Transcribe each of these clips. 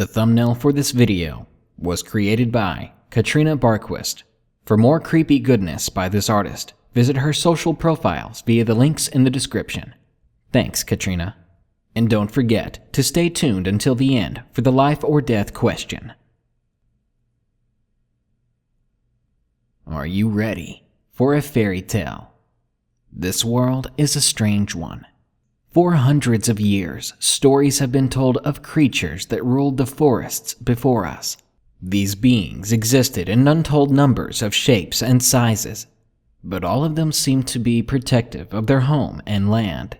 The thumbnail for this video was created by Katrina Barquist. For more creepy goodness by this artist, visit her social profiles via the links in the description. Thanks, Katrina. And don't forget to stay tuned until the end for the life or death question. Are you ready for a fairy tale? This world is a strange one. For hundreds of years, stories have been told of creatures that ruled the forests before us. These beings existed in untold numbers of shapes and sizes, but all of them seemed to be protective of their home and land.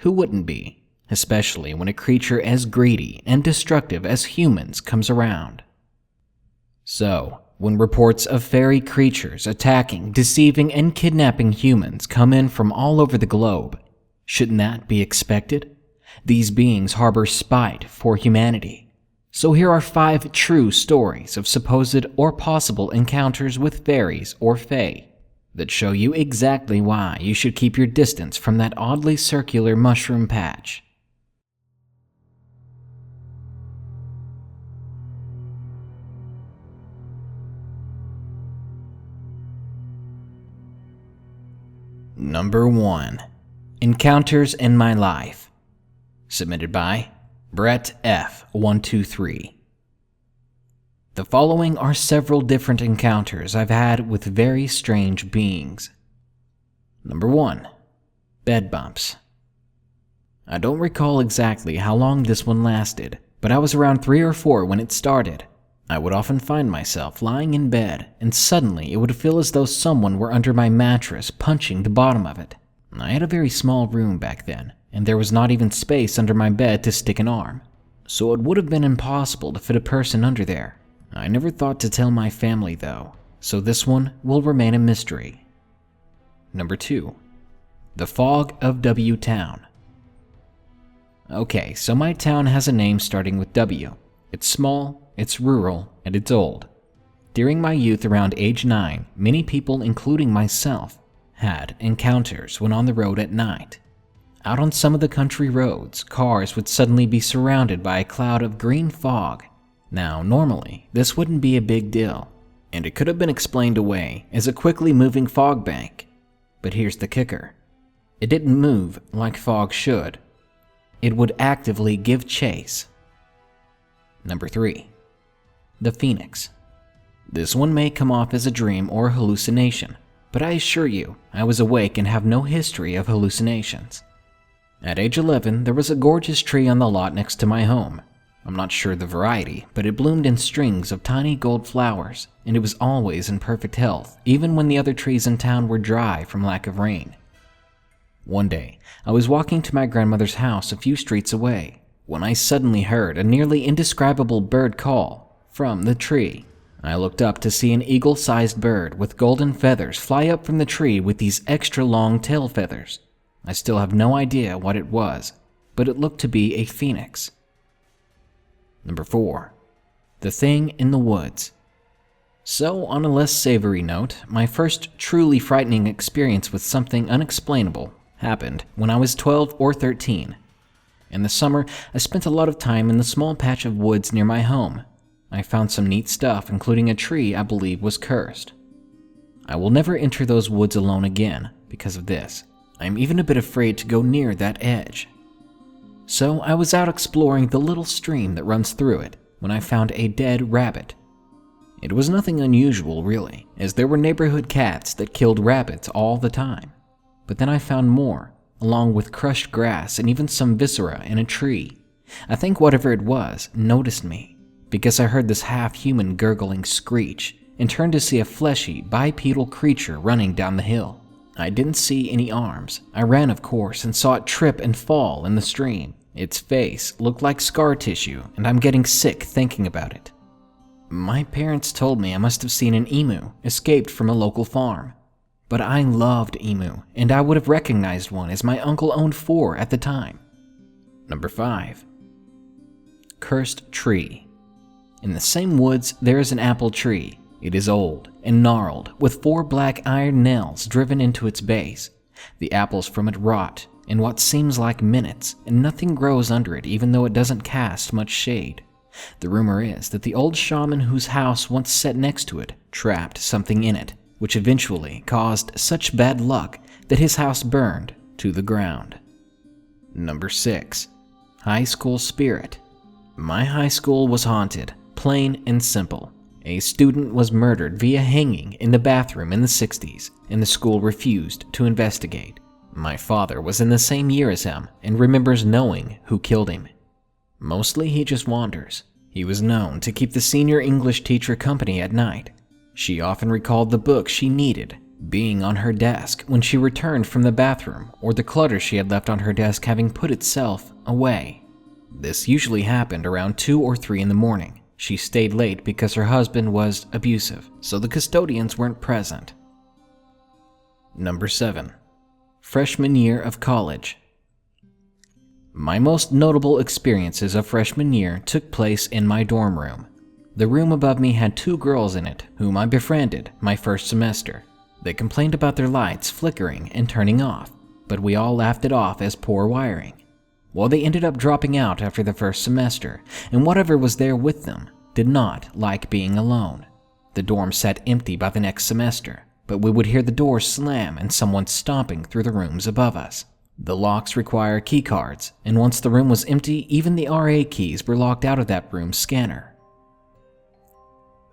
Who wouldn't be, especially when a creature as greedy and destructive as humans comes around? So, when reports of fairy creatures attacking, deceiving, and kidnapping humans come in from all over the globe, shouldn't that be expected? These beings harbor spite for humanity. So here are 5 true stories of supposed or possible encounters with fairies or fae that show you exactly why you should keep your distance from that oddly circular mushroom patch. Number 1. Encounters in My Life. Submitted by Brett F123. The following are several different encounters I've had with very strange beings. Number 1. Bed bumps. I don't recall exactly how long this one lasted, but I was around 3 or 4 when it started. I would often find myself lying in bed, and suddenly it would feel as though someone were under my mattress punching the bottom of it. I had a very small room back then, and there was not even space under my bed to stick an arm, so it would have been impossible to fit a person under there. I never thought to tell my family though, so this one will remain a mystery. Number 2. The Fog of W Town. Okay, so my town has a name starting with W. It's small, it's rural, and it's old. During my youth around age 9, many people, including myself, had encounters when on the road at night. Out on some of the country roads, cars would suddenly be surrounded by a cloud of green fog. Now, normally, this wouldn't be a big deal, and it could have been explained away as a quickly moving fog bank. But here's the kicker. It didn't move like fog should. It would actively give chase. Number 3. The Phoenix. This one may come off as a dream or hallucination, but I assure you, I was awake and have no history of hallucinations. At age 11, there was a gorgeous tree on the lot next to my home. I'm not sure the variety, but it bloomed in strings of tiny gold flowers, and it was always in perfect health, even when the other trees in town were dry from lack of rain. One day, I was walking to my grandmother's house a few streets away, when I suddenly heard a nearly indescribable bird call from the tree. I looked up to see an eagle-sized bird with golden feathers fly up from the tree with these extra long tail feathers. I still have no idea what it was, but it looked to be a phoenix. Number 4. The Thing in the Woods. So, on a less savory note, my first truly frightening experience with something unexplainable happened when I was 12 or 13. In the summer, I spent a lot of time in the small patch of woods near my home. I found some neat stuff, including a tree I believe was cursed. I will never enter those woods alone again because of this. I'm even a bit afraid to go near that edge. So I was out exploring the little stream that runs through it when I found a dead rabbit. It was nothing unusual really, as there were neighborhood cats that killed rabbits all the time. But then I found more, along with crushed grass and even some viscera in a tree. I think whatever it was noticed me, because I heard this half-human gurgling screech and turned to see a fleshy, bipedal creature running down the hill. I didn't see any arms. I ran, of course, and saw it trip and fall in the stream. Its face looked like scar tissue, and I'm getting sick thinking about it. My parents told me I must have seen an emu escaped from a local farm. But I loved emu, and I would have recognized one as my uncle owned 4 at the time. Number 5. Cursed Tree. In the same woods, there is an apple tree. It is old and gnarled, with 4 black iron nails driven into its base. The apples from it rot in what seems like minutes, and nothing grows under it even though it doesn't cast much shade. The rumor is that the old shaman whose house once sat next to it trapped something in it, which eventually caused such bad luck that his house burned to the ground. Number 6. High School Spirit. My high school was haunted, plain and simple. A student was murdered via hanging in the bathroom in the 60s, and the school refused to investigate. My father was in the same year as him and remembers knowing who killed him. Mostly he just wanders. He was known to keep the senior English teacher company at night. She often recalled the book she needed being on her desk when she returned from the bathroom, or the clutter she had left on her desk having put itself away. This usually happened around 2 or 3 in the morning. She stayed late because her husband was abusive, so the custodians weren't present. Number 7. Freshman year of college. My most notable experiences of freshman year took place in my dorm room. The room above me had 2 girls in it whom I befriended my first semester. They complained about their lights flickering and turning off, but we all laughed it off as poor wiring. Well, they ended up dropping out after the first semester, and whatever was there with them did not like being alone. The dorm sat empty by the next semester, but we would hear the doors slam and someone stomping through the rooms above us. The locks require key cards, and once the room was empty, even the RA keys were locked out of that room's scanner.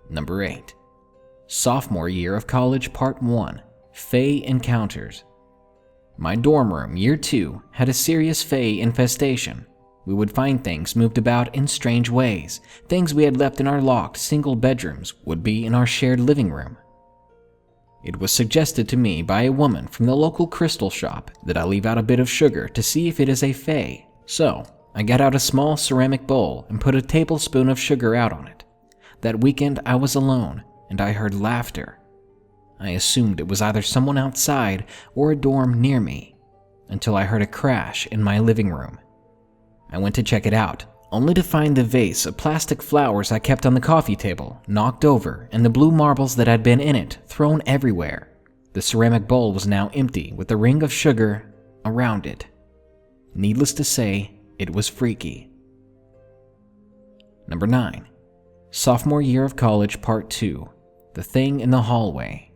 Number 8. Sophomore year of college, Part 1. Fae Encounters. My dorm room, year 2, had a serious Fae infestation. We would find things moved about in strange ways. Things we had left in our locked single bedrooms would be in our shared living room. It was suggested to me by a woman from the local crystal shop that I leave out a bit of sugar to see if it is a Fae. So, I got out a small ceramic bowl and put a tablespoon of sugar out on it. That weekend I was alone, and I heard laughter. I assumed it was either someone outside or a dorm near me, until I heard a crash in my living room. I went to check it out, only to find the vase of plastic flowers I kept on the coffee table knocked over and the blue marbles that had been in it thrown everywhere. The ceramic bowl was now empty with a ring of sugar around it. Needless to say, it was freaky. Number 9. Sophomore year of college, Part 2. The Thing in the Hallway.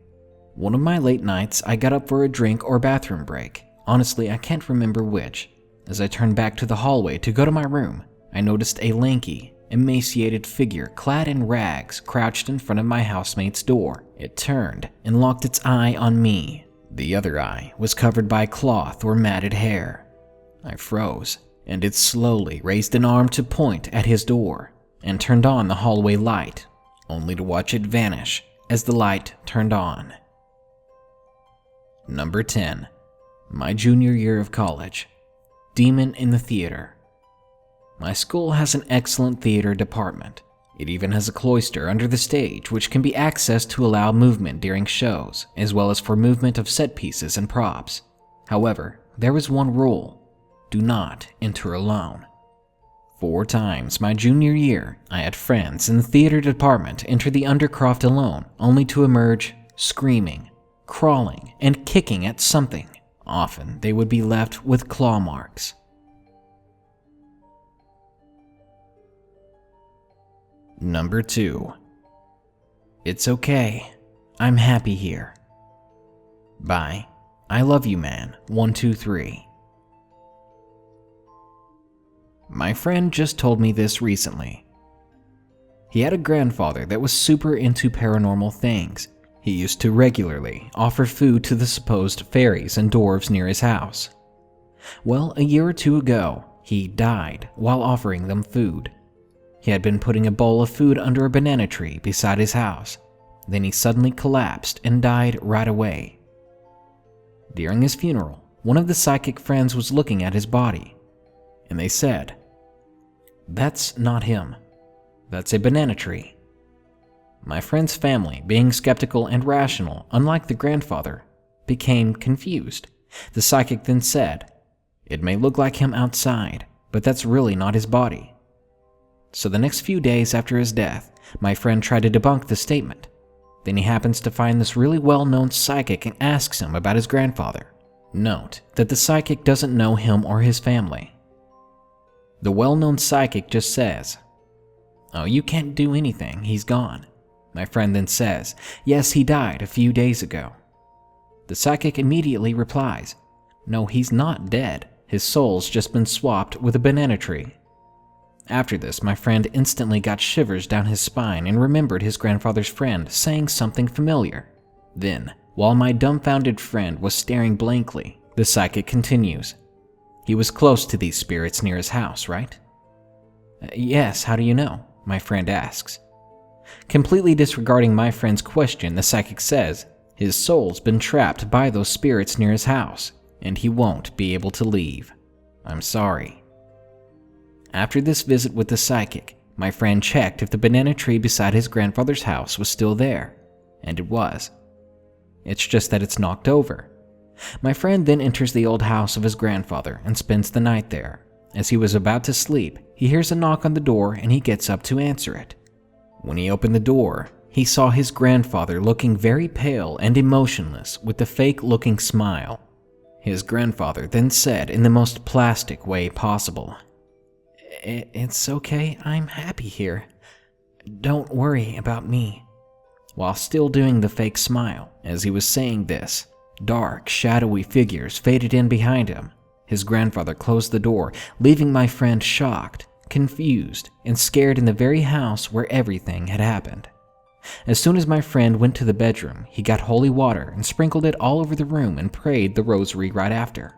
One of my late nights, I got up for a drink or bathroom break. Honestly, I can't remember which. As I turned back to the hallway to go to my room, I noticed a lanky, emaciated figure clad in rags crouched in front of my housemate's door. It turned and locked its eye on me. The other eye was covered by cloth or matted hair. I froze, and it slowly raised an arm to point at his door and turned on the hallway light, only to watch it vanish as the light turned on. Number 10. My junior year of college. Demon in the Theater. My school has an excellent theater department. It even has a cloister under the stage which can be accessed to allow movement during shows, as well as for movement of set pieces and props. However, there is one rule: do not enter alone. 4 times my junior year, I had friends in the theater department enter the undercroft alone, only to emerge screaming, crawling, and kicking at something. Often, they would be left with claw marks. Number 2. It's okay. I'm happy here. By I Love You Man 123. My friend just told me this recently. He had a grandfather that was super into paranormal things. He used to regularly offer food to the supposed fairies and dwarves near his house. Well, a year or 2 ago, he died while offering them food. He had been putting a bowl of food under a banana tree beside his house. Then he suddenly collapsed and died right away. During his funeral, one of the psychic friends was looking at his body, and they said, "That's not him. That's a banana tree." My friend's family, being skeptical and rational, unlike the grandfather, became confused. The psychic then said, "It may look like him outside, but that's really not his body." So the next few days after his death, my friend tried to debunk the statement. Then he happens to find this really well-known psychic and asks him about his grandfather. Note that the psychic doesn't know him or his family. The well-known psychic just says, "Oh, you can't do anything, he's gone." My friend then says, "Yes, he died a few days ago." The psychic immediately replies, "No, he's not dead. His soul's just been swapped with a banana tree." After this, my friend instantly got shivers down his spine and remembered his grandfather's friend saying something familiar. Then, while my dumbfounded friend was staring blankly, the psychic continues, "He was close to these spirits near his house, right?" "Yes, how do you know?" my friend asks. Completely disregarding my friend's question, the psychic says, "His soul's been trapped by those spirits near his house, and he won't be able to leave. I'm sorry." After this visit with the psychic, my friend checked if the banana tree beside his grandfather's house was still there, and it was. It's just that it's knocked over. My friend then enters the old house of his grandfather and spends the night there. As he was about to sleep, he hears a knock on the door and he gets up to answer it. When he opened the door, he saw his grandfather looking very pale and emotionless with a fake-looking smile. His grandfather then said in the most plastic way possible, "It's okay, I'm happy here. Don't worry about me," while still doing the fake smile. As he was saying this, dark, shadowy figures faded in behind him. His grandfather closed the door, leaving my friend shocked, confused, and scared in the very house where everything had happened. As soon as my friend went to the bedroom, he got holy water and sprinkled it all over the room and prayed the rosary right after.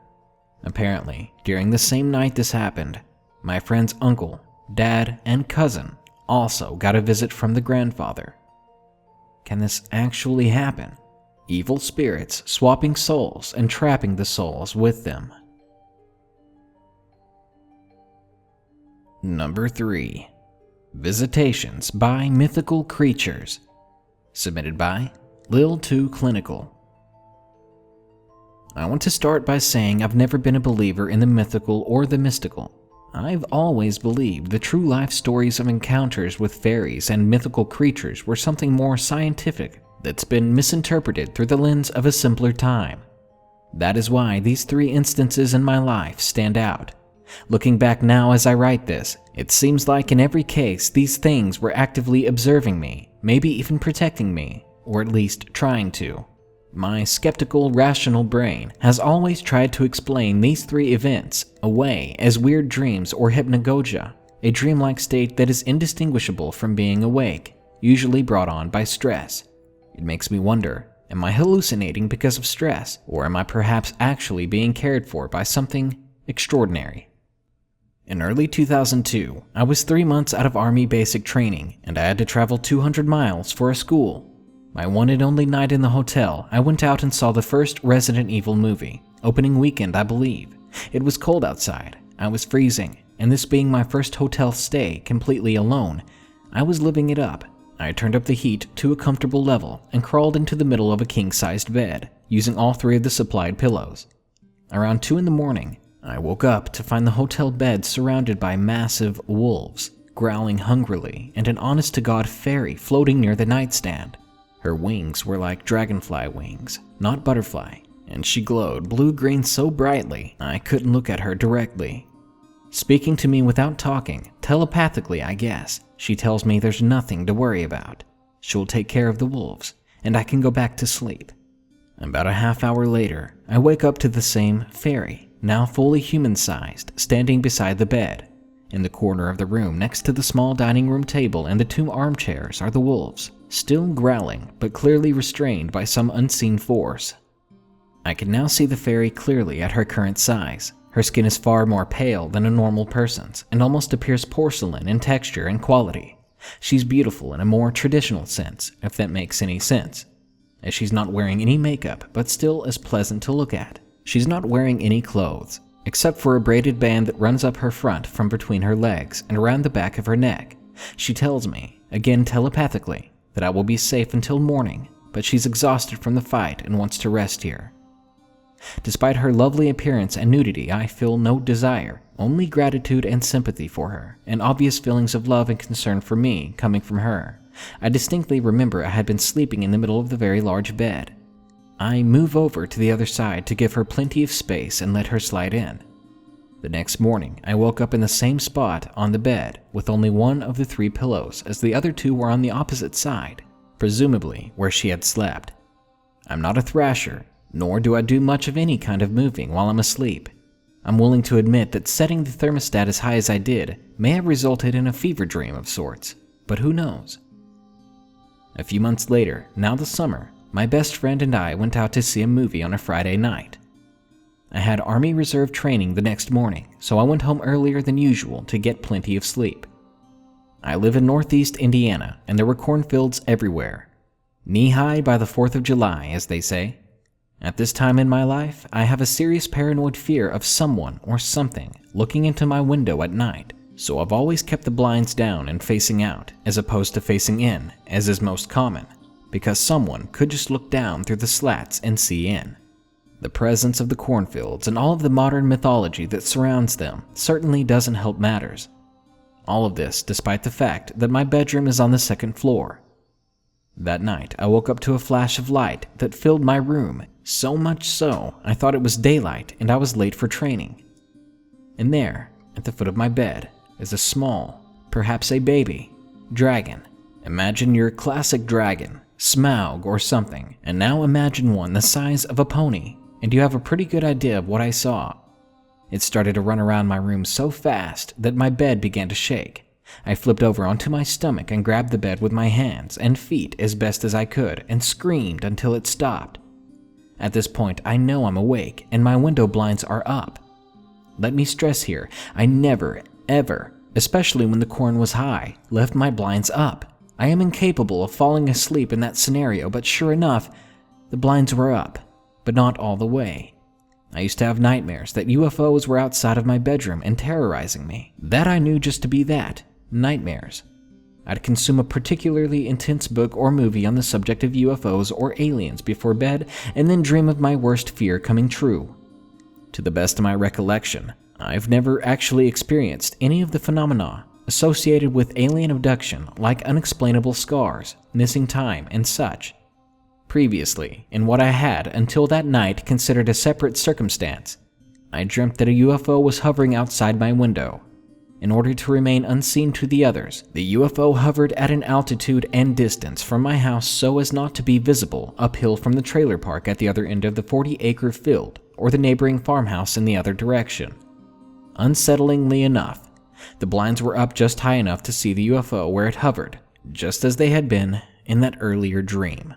Apparently, during the same night this happened, my friend's uncle, dad, and cousin also got a visit from the grandfather. Can this actually happen? Evil spirits swapping souls and trapping the souls with them. Number 3. Visitations by Mythical Creatures. Submitted by liltooclinical. I want to start by saying I've never been a believer in the mythical or the mystical. I've always believed the true life stories of encounters with fairies and mythical creatures were something more scientific that's been misinterpreted through the lens of a simpler time. That is why these 3 instances in my life stand out. Looking back now as I write this, it seems like in every case these things were actively observing me, maybe even protecting me, or at least trying to. My skeptical, rational brain has always tried to explain these 3 events away as weird dreams or hypnagogia, a dreamlike state that is indistinguishable from being awake, usually brought on by stress. It makes me wonder, am I hallucinating because of stress, or am I perhaps actually being cared for by something extraordinary? In early 2002, I was 3 months out of Army basic training, and I had to travel 200 miles for a school. My one and only night in the hotel, I went out and saw the first Resident Evil movie, opening weekend I believe. It was cold outside, I was freezing, and this being my first hotel stay completely alone, I was living it up. I turned up the heat to a comfortable level and crawled into the middle of a king-sized bed, using all 3 of the supplied pillows. Around 2 in the morning, I woke up to find the hotel bed surrounded by massive wolves, growling hungrily, and an honest-to-God fairy floating near the nightstand. Her wings were like dragonfly wings, not butterfly, and she glowed blue-green so brightly I couldn't look at her directly. Speaking to me without talking, telepathically I guess, she tells me there's nothing to worry about. She'll take care of the wolves, and I can go back to sleep. About a half hour later, I wake up to the same fairy, now fully human-sized, standing beside the bed. In the corner of the room next to the small dining room table and the 2 armchairs are the wolves, still growling but clearly restrained by some unseen force. I can now see the fairy clearly at her current size. Her skin is far more pale than a normal person's and almost appears porcelain in texture and quality. She's beautiful in a more traditional sense, if that makes any sense, as she's not wearing any makeup but still is pleasant to look at. She's not wearing any clothes, except for a braided band that runs up her front from between her legs and around the back of her neck. She tells me, again telepathically, that I will be safe until morning, but she's exhausted from the fight and wants to rest here. Despite her lovely appearance and nudity, I feel no desire, only gratitude and sympathy for her, and obvious feelings of love and concern for me coming from her. I distinctly remember I had been sleeping in the middle of the very large bed. I move over to the other side to give her plenty of space and let her slide in. The next morning, I woke up in the same spot on the bed with only one of the 3 pillows, as the other 2 were on the opposite side, presumably where she had slept. I'm not a thrasher, nor do I do much of any kind of moving while I'm asleep. I'm willing to admit that setting the thermostat as high as I did may have resulted in a fever dream of sorts, but who knows? A few months later, now the summer, my best friend and I went out to see a movie on a Friday night. I had Army Reserve training the next morning, so I went home earlier than usual to get plenty of sleep. I live in northeast Indiana, and there were cornfields everywhere. Knee-high by the 4th of July, as they say. At this time in my life, I have a serious paranoid fear of someone or something looking into my window at night, so I've always kept the blinds down and facing out, as opposed to facing in, as is most common, because someone could just look down through the slats and see in. The presence of the cornfields and all of the modern mythology that surrounds them certainly doesn't help matters. All of this despite the fact that my bedroom is on the 2nd floor. That night, I woke up to a flash of light that filled my room, so much so I thought it was daylight and I was late for training. And there, at the foot of my bed, is a small, perhaps a baby, dragon. Imagine your classic dragon, Smaug or something, and now imagine one the size of a pony, and you have a pretty good idea of what I saw. It started to run around my room so fast that my bed began to shake. I flipped over onto my stomach and grabbed the bed with my hands and feet as best as I could and screamed until it stopped. At this point, I know I'm awake and my window blinds are up. Let me stress here, I never, ever, especially when the corn was high, left my blinds up. I am incapable of falling asleep in that scenario, but sure enough, the blinds were up, but not all the way. I used to have nightmares that UFOs were outside of my bedroom and terrorizing me. That I knew just to be that, nightmares. I'd consume a particularly intense book or movie on the subject of UFOs or aliens before bed and then dream of my worst fear coming true. To the best of my recollection, I've never actually experienced any of the phenomena associated with alien abduction like unexplainable scars, missing time, and such. Previously, in what I had until that night considered a separate circumstance, I dreamt that a UFO was hovering outside my window. In order to remain unseen to the others, the UFO hovered at an altitude and distance from my house so as not to be visible uphill from the trailer park at the other end of the 40-acre field or the neighboring farmhouse in the other direction. Unsettlingly enough, the blinds were up just high enough to see the UFO where it hovered, just as they had been in that earlier dream.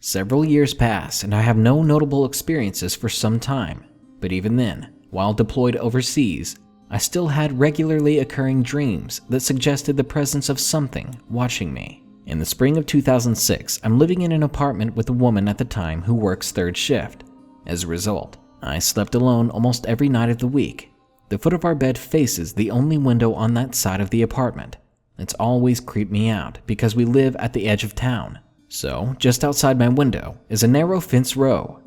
Several years pass and I have no notable experiences for some time, but even then, while deployed overseas, I still had regularly occurring dreams that suggested the presence of something watching me. In the spring of 2006, I'm living in an apartment with a woman at the time who works 3rd shift. As a result, I slept alone almost every night of the week. The foot of our bed faces the only window on that side of the apartment. It's always creeped me out because we live at the edge of town. So, just outside my window is a narrow fence row.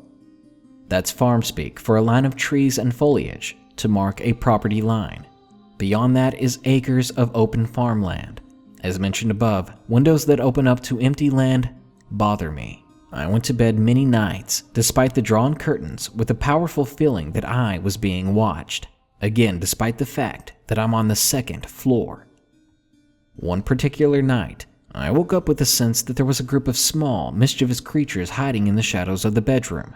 That's farm speak for a line of trees and foliage to mark a property line. Beyond that is acres of open farmland. As mentioned above, windows that open up to empty land bother me. I went to bed many nights, despite the drawn curtains, with a powerful feeling that I was being watched. Again, despite the fact that I'm on the 2nd floor. One particular night, I woke up with a sense that there was a group of small, mischievous creatures hiding in the shadows of the bedroom.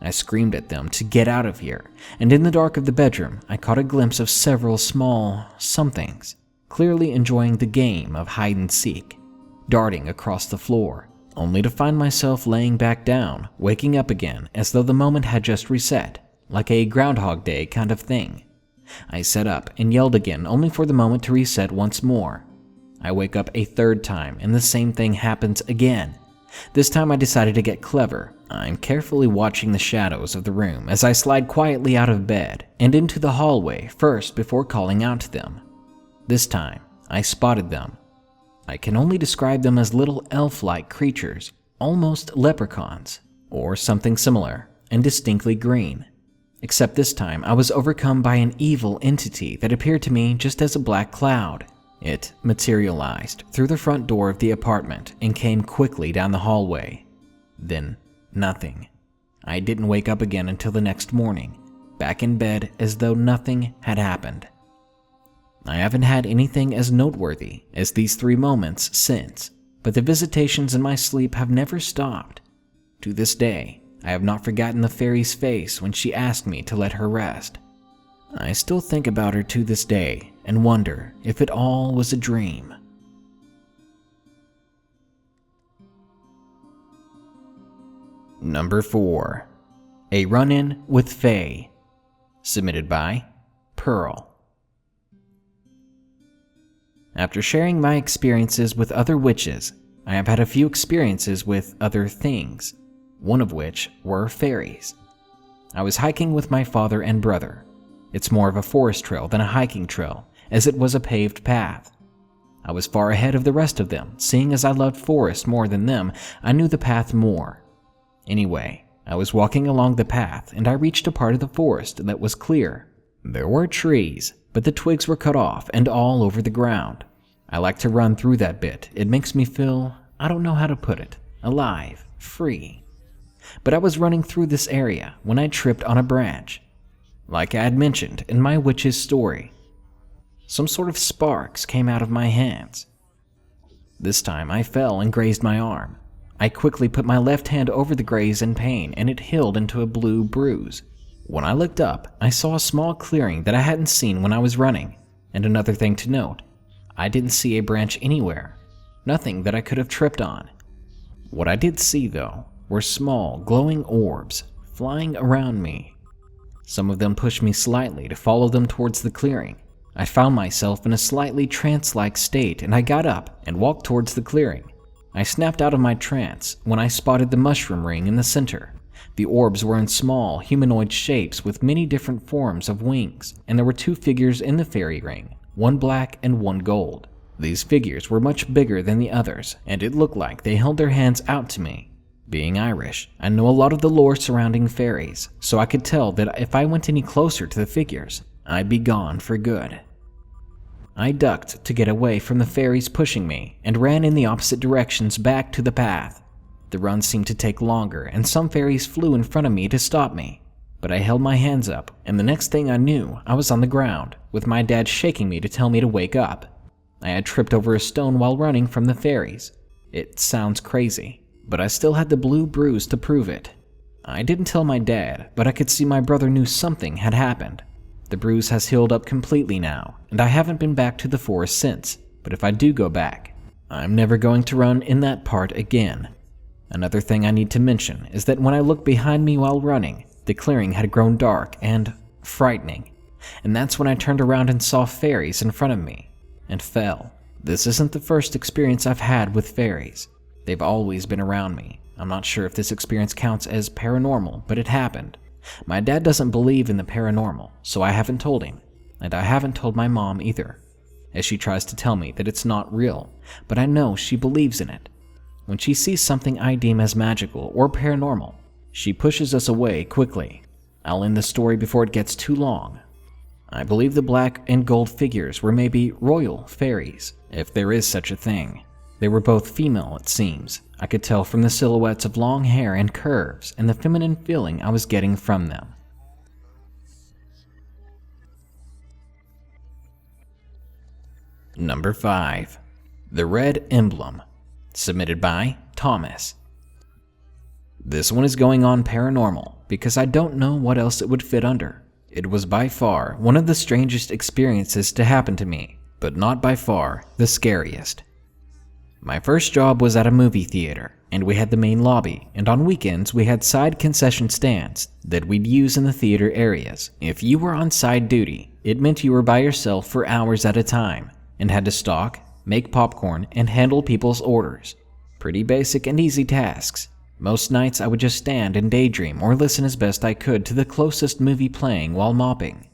I screamed at them to get out of here, and in the dark of the bedroom, I caught a glimpse of several small somethings, clearly enjoying the game of hide-and-seek, darting across the floor, only to find myself laying back down, waking up again as though the moment had just reset, like a Groundhog Day kind of thing. I sat up and yelled again, only for the moment to reset once more. I wake up a 3rd time, and the same thing happens again. This time I decided to get clever. I'm carefully watching the shadows of the room as I slide quietly out of bed and into the hallway first before calling out to them. This time, I spotted them. I can only describe them as little elf-like creatures, almost leprechauns, or something similar, and distinctly green. Except this time, I was overcome by an evil entity that appeared to me just as a black cloud. It materialized through the front door of the apartment and came quickly down the hallway. Then, nothing. I didn't wake up again until the next morning, back in bed as though nothing had happened. I haven't had anything as noteworthy as these 3 moments since, but the visitations in my sleep have never stopped. To this day, I have not forgotten the fairy's face when she asked me to let her rest. I still think about her to this day and wonder if it all was a dream. Number 4. A Run-In with Fae. Submitted by Pearl. After sharing my experiences with other witches, I have had a few experiences with other things, one of which were fairies. I was hiking with my father and brother. It's more of a forest trail than a hiking trail, as it was a paved path. I was far ahead of the rest of them, seeing as I loved forest more than them, I knew the path more. Anyway, I was walking along the path and I reached a part of the forest that was clear. There were trees, but the twigs were cut off and all over the ground. I like to run through that bit. It makes me feel, I don't know how to put it, alive, free. But I was running through this area when I tripped on a branch. Like I had mentioned in my witch's story, some sort of sparks came out of my hands. This time I fell and grazed my arm. I quickly put my left hand over the graze in pain and it healed into a blue bruise. When I looked up, I saw a small clearing that I hadn't seen when I was running. And another thing to note, I didn't see a branch anywhere, nothing that I could have tripped on. What I did see though were small glowing orbs flying around me. Some of them pushed me slightly to follow them towards the clearing. I found myself in a slightly trance-like state and I got up and walked towards the clearing. I snapped out of my trance when I spotted the mushroom ring in the center. The orbs were in small, humanoid shapes with many different forms of wings, and there were 2 figures in the fairy ring, one black and one gold. These figures were much bigger than the others, and it looked like they held their hands out to me. Being Irish, I know a lot of the lore surrounding fairies, so I could tell that if I went any closer to the figures, I'd be gone for good. I ducked to get away from the fairies pushing me and ran in the opposite directions back to the path. The run seemed to take longer and some fairies flew in front of me to stop me, but I held my hands up and the next thing I knew I was on the ground with my dad shaking me to tell me to wake up. I had tripped over a stone while running from the fairies. It sounds crazy, but I still had the blue bruise to prove it. I didn't tell my dad, but I could see my brother knew something had happened. The bruise has healed up completely now, and I haven't been back to the forest since, but if I do go back, I'm never going to run in that part again. Another thing I need to mention is that when I looked behind me while running, the clearing had grown dark and frightening, and that's when I turned around and saw fairies in front of me, and fell. This isn't the first experience I've had with fairies. They've always been around me. I'm not sure if this experience counts as paranormal, but it happened. My dad doesn't believe in the paranormal, so I haven't told him, and I haven't told my mom either, as she tries to tell me that it's not real, but I know she believes in it. When she sees something I deem as magical or paranormal, she pushes us away quickly. I'll end the story before it gets too long. I believe the black and gold figures were maybe royal fairies, if there is such a thing. They were both female, it seems. I could tell from the silhouettes of long hair and curves and the feminine feeling I was getting from them. Number 5. The Red Emblem. Submitted by Thomas. This one is going on paranormal because I don't know what else it would fit under. It was by far one of the strangest experiences to happen to me, but not by far the scariest. My first job was at a movie theater, and we had the main lobby, and on weekends we had side concession stands that we'd use in the theater areas. If you were on side duty, it meant you were by yourself for hours at a time, and had to stock, make popcorn, and handle people's orders. Pretty basic and easy tasks. Most nights I would just stand and daydream or listen as best I could to the closest movie playing while mopping.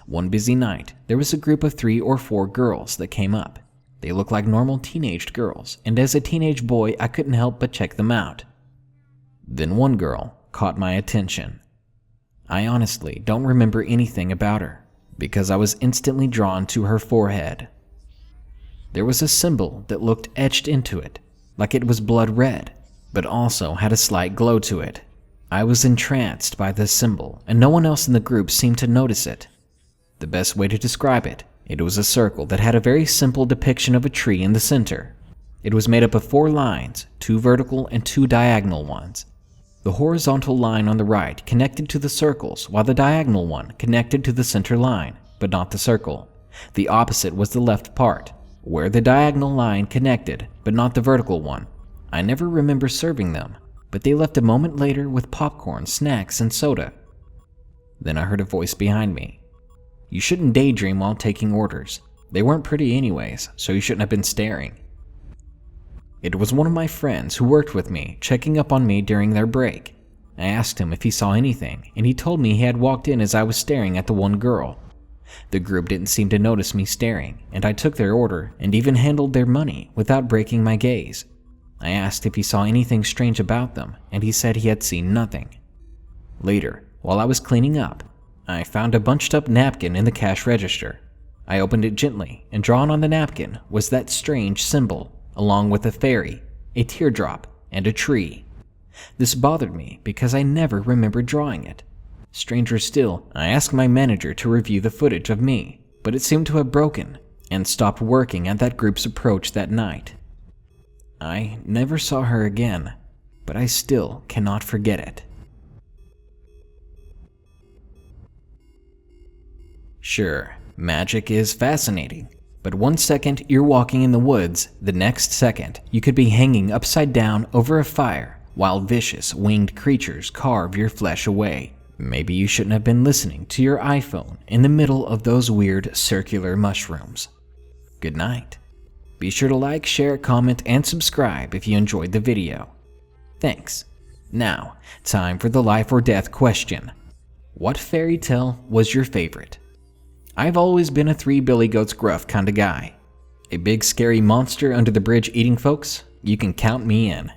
One busy night, there was a group of 3 or 4 girls that came up. They looked like normal teenage girls, and as a teenage boy, I couldn't help but check them out. Then one girl caught my attention. I honestly don't remember anything about her, because I was instantly drawn to her forehead. There was a symbol that looked etched into it, like it was blood red, but also had a slight glow to it. I was entranced by this symbol, and no one else in the group seemed to notice it. The best way to describe it, it was a circle that had a very simple depiction of a tree in the center. It was made up of 4 lines, 2 vertical and 2 diagonal ones. The horizontal line on the right connected to the circles, while the diagonal one connected to the center line, but not the circle. The opposite was the left part, where the diagonal line connected, but not the vertical one. I never remember serving them, but they left a moment later with popcorn, snacks, and soda. Then I heard a voice behind me. You shouldn't daydream while taking orders. They weren't pretty anyways, so you shouldn't have been staring. It was one of my friends who worked with me, checking up on me during their break. I asked him if he saw anything, and he told me he had walked in as I was staring at the one girl. The group didn't seem to notice me staring, and I took their order and even handled their money without breaking my gaze. I asked if he saw anything strange about them, and he said he had seen nothing. Later, while I was cleaning up, I found a bunched up napkin in the cash register. I opened it gently, and drawn on the napkin was that strange symbol, along with a fairy, a teardrop, and a tree. This bothered me because I never remembered drawing it. Stranger still, I asked my manager to review the footage of me, but it seemed to have broken, and stopped working at that group's approach that night. I never saw her again, but I still cannot forget it. Sure, magic is fascinating, but one second you're walking in the woods, the next second you could be hanging upside down over a fire while vicious winged creatures carve your flesh away. Maybe you shouldn't have been listening to your iPhone in the middle of those weird circular mushrooms. Good night. Be sure to like, share, comment, and subscribe if you enjoyed the video. Thanks. Now, time for the life or death question. What fairy tale was your favorite? I've always been a 3 billy goats gruff kinda guy. A big scary monster under the bridge eating folks? You can count me in.